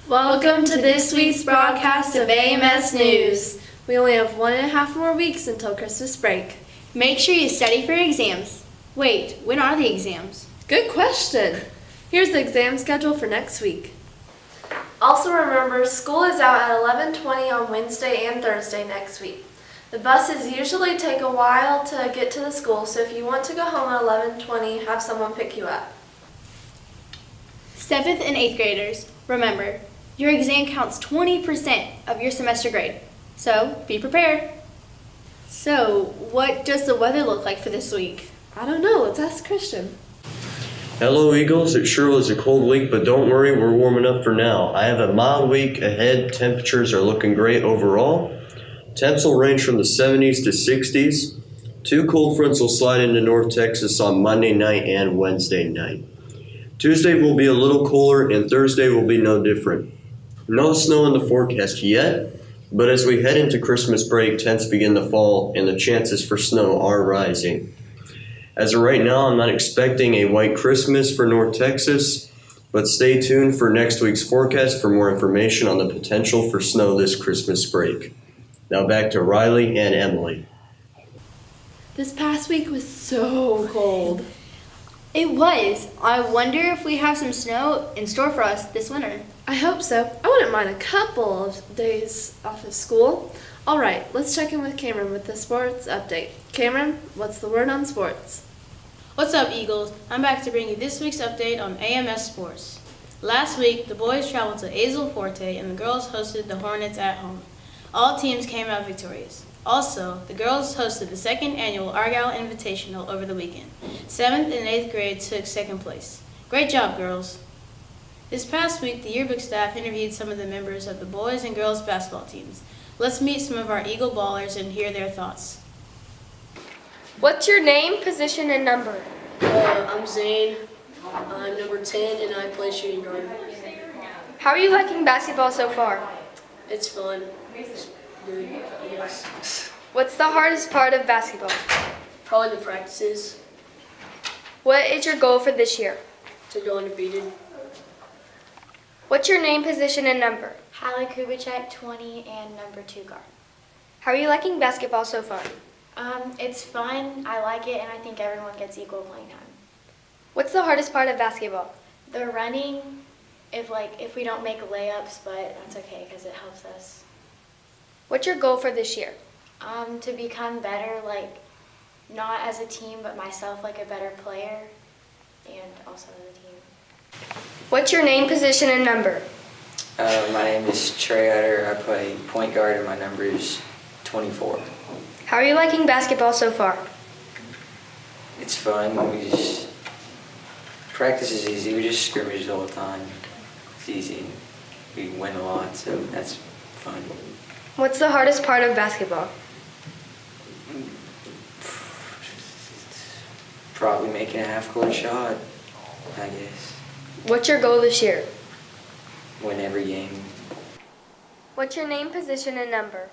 Welcome to this week's broadcast of AMS News. We only have 1.5 more weeks until Christmas break. Make sure you study for your exams. Wait, when are the exams? Good question. Here's the exam schedule for next week. Also remember, school is out at 11:20 on Wednesday and Thursday next week. The buses usually take a while to get to the school, so if you want to go home at 11:20, have someone pick you up. 7th and 8th graders, remember, your exam counts 20% of your semester grade, so be prepared. So, what does the weather look like for this week? I don't know, let's ask Christian. Hello Eagles, it sure was a cold week, but don't worry, we're warming up for now. I have a mild week ahead, temperatures are looking great overall. Temps will range from the 70s to 60s. 2 cold fronts will slide into North Texas on Monday night and Wednesday night. Tuesday will be a little cooler and Thursday will be no different. No snow in the forecast yet, but as we head into Christmas break, temps begin to fall and the chances for snow are rising. As of right now, I'm not expecting a white Christmas for North Texas, but stay tuned for next week's forecast for more information on the potential for snow this Christmas break. Now back to Riley and Emily. This past week was so cold. It was. I wonder if we have some snow in store for us this winter. I hope so. I wouldn't mind a couple of days off of school. All right, let's check in with Cameron with the sports update. Cameron, what's the word on sports? What's up, Eagles? I'm back to bring you this week's update on AMS Sports. Last week, the boys traveled to Azle Forte and the girls hosted the Hornets at home. All teams came out victorious. Also, the girls hosted the 2nd annual Argyle Invitational over the weekend. 7th and 8th grade took 2nd place. Great job, girls. This past week, the yearbook staff interviewed some of the members of the boys and girls basketball teams. Let's meet some of our Eagle ballers and hear their thoughts. What's your name, position, and number? I'm Zane. I'm number 10 and I play shooting guard. How are you liking basketball so far? It's fun. It's good, yes. What's the hardest part of basketball? Probably the practices What is your goal for this year? to go undefeated. What's your name, position, and number? Hallie Kubicek, 20, and number 2 guard. How are you liking basketball so far? It's fun, I like it, and I think everyone gets equal playing time. What's the hardest part of basketball? The running, if we don't make layups, but that's okay because it helps us. What's your goal for this year? To become better, not as a team, but myself, a better player, and also as a team. What's your name, position, and number? My name is Trey Utter. I play point guard and my number is 24. How are you liking basketball so far? It's fun. Practice is easy. We just scrimmage all the time. It's easy. We win a lot, so that's fun. What's the hardest part of basketball? Probably making a half-court shot, I guess. What's your goal this year? Win every game. What's your name, position, and number?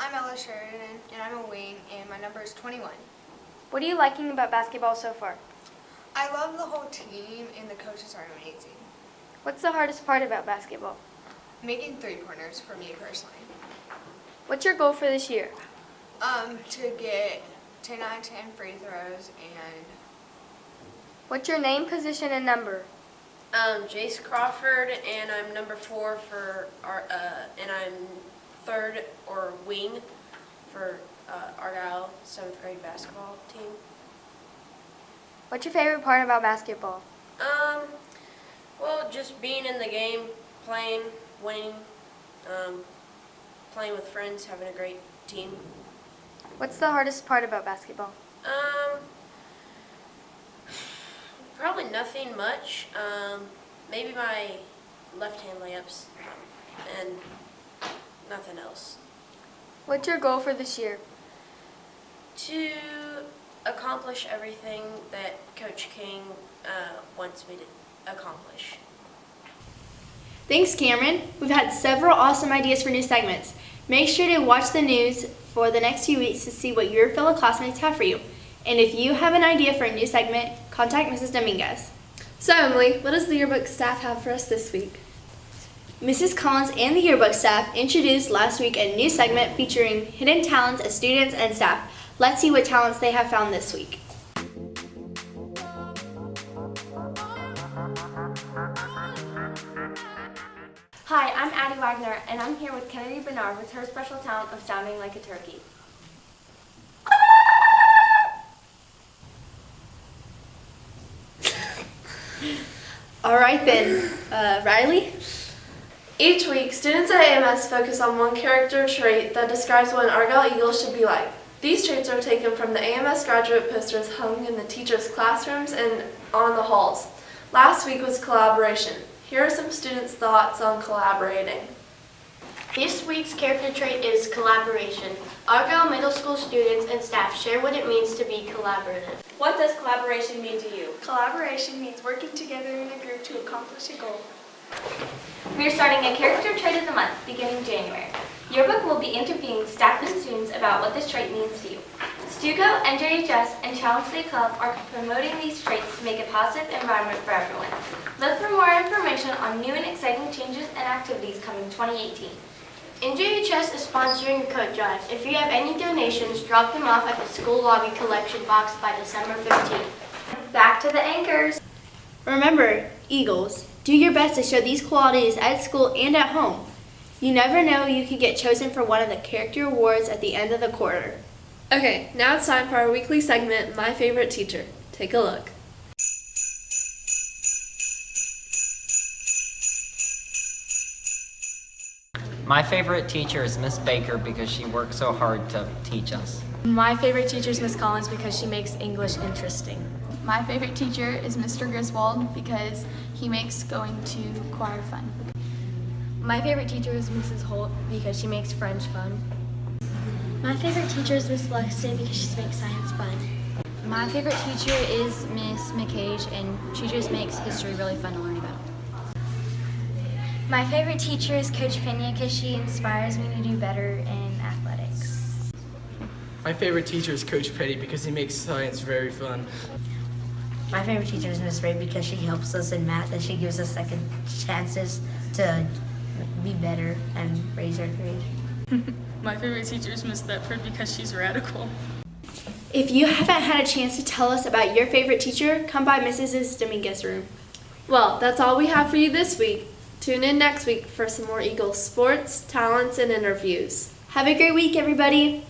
I'm Ella Sheridan, and I'm a wing, and my number is 21. What are you liking about basketball so far? I love the whole team, and the coaches are amazing. What's the hardest part about basketball? Making three-pointers for me personally. What's your goal for this year? To get 10 out of 10 free throws, and What's your name, position, and number? Jace Crawford and I'm number 4 and I'm 3rd or wing for Argyle 7th grade basketball team. What's your favorite part about basketball? Well, just being in the game, playing, winning, playing with friends, having a great team. What's the hardest part about basketball? Probably nothing much. Maybe my left-hand layups, and nothing else. What's your goal for this year? To accomplish everything that Coach King wants me to accomplish. Thanks, Cameron. We've had several awesome ideas for new segments. Make sure to watch the news for the next few weeks to see what your fellow classmates have for you. And if you have an idea for a new segment, contact Mrs. Dominguez. So, Emily, what does the yearbook staff have for us this week? Mrs. Collins and the yearbook staff introduced last week a new segment featuring hidden talents of students and staff. Let's see what talents they have found this week. Hi, I'm Addie Wagner, and I'm here with Kennedy Bernard with her special talent of sounding like a turkey. All right then, Riley? Each week, students at AMS focus on one character trait that describes what an Argyle Eagle should be like. These traits are taken from the AMS graduate posters hung in the teachers' classrooms and on the halls. Last week was collaboration. Here are some students' thoughts on collaborating. This week's character trait is collaboration. Argyle Middle School students and staff share what it means to be collaborative. What does collaboration mean to you? Collaboration means working together in a group to accomplish a goal. We are starting a character trait of the month beginning January. Yearbook will be interviewing staff and students about what this trait means to you. Stuco, NJHS, and Challenge Day Club are promoting these traits to make a positive environment for everyone. Look for more information on new and exciting changes and activities coming 2018. NJHS is sponsoring a coat drive. If you have any donations, drop them off at the school lobby collection box by December 15th. Back to the anchors. Remember, Eagles, do your best to show these qualities at school and at home. You never know, you could get chosen for one of the character awards at the end of the quarter. Okay, now it's time for our weekly segment, My Favorite Teacher. Take a look. My favorite teacher is Miss Baker because she works so hard to teach us. My favorite teacher is Miss Collins because she makes English interesting. My favorite teacher is Mr. Griswold because he makes going to choir fun. My favorite teacher is Mrs. Holt because she makes French fun. My favorite teacher is Miss Luxton because she makes science fun. My favorite teacher is Miss McCage, and she just makes history really fun to learn about. My favorite teacher is Coach Pena because she inspires me to do better in athletics. My favorite teacher is Coach Petty because he makes science very fun. My favorite teacher is Miss Ray because she helps us in math and she gives us second chances to be better and raise our grade. My favorite teacher is Miss Thetford because she's radical. If you haven't had a chance to tell us about your favorite teacher, come by Mrs. Dominguez's room. Well, that's all we have for you this week. Tune in next week for some more Eagles sports, talents, and interviews. Have a great week, everybody.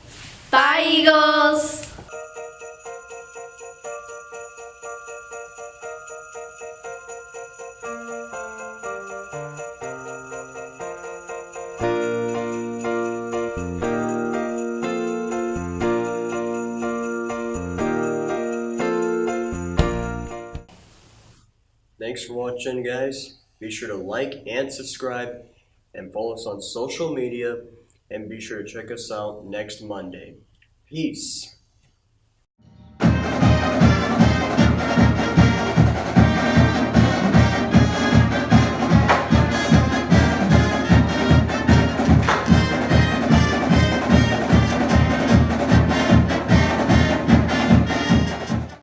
Bye, Eagles! Thanks for watching, guys. Be sure to like and subscribe and follow us on social media, and be sure to check us out next Monday. Peace.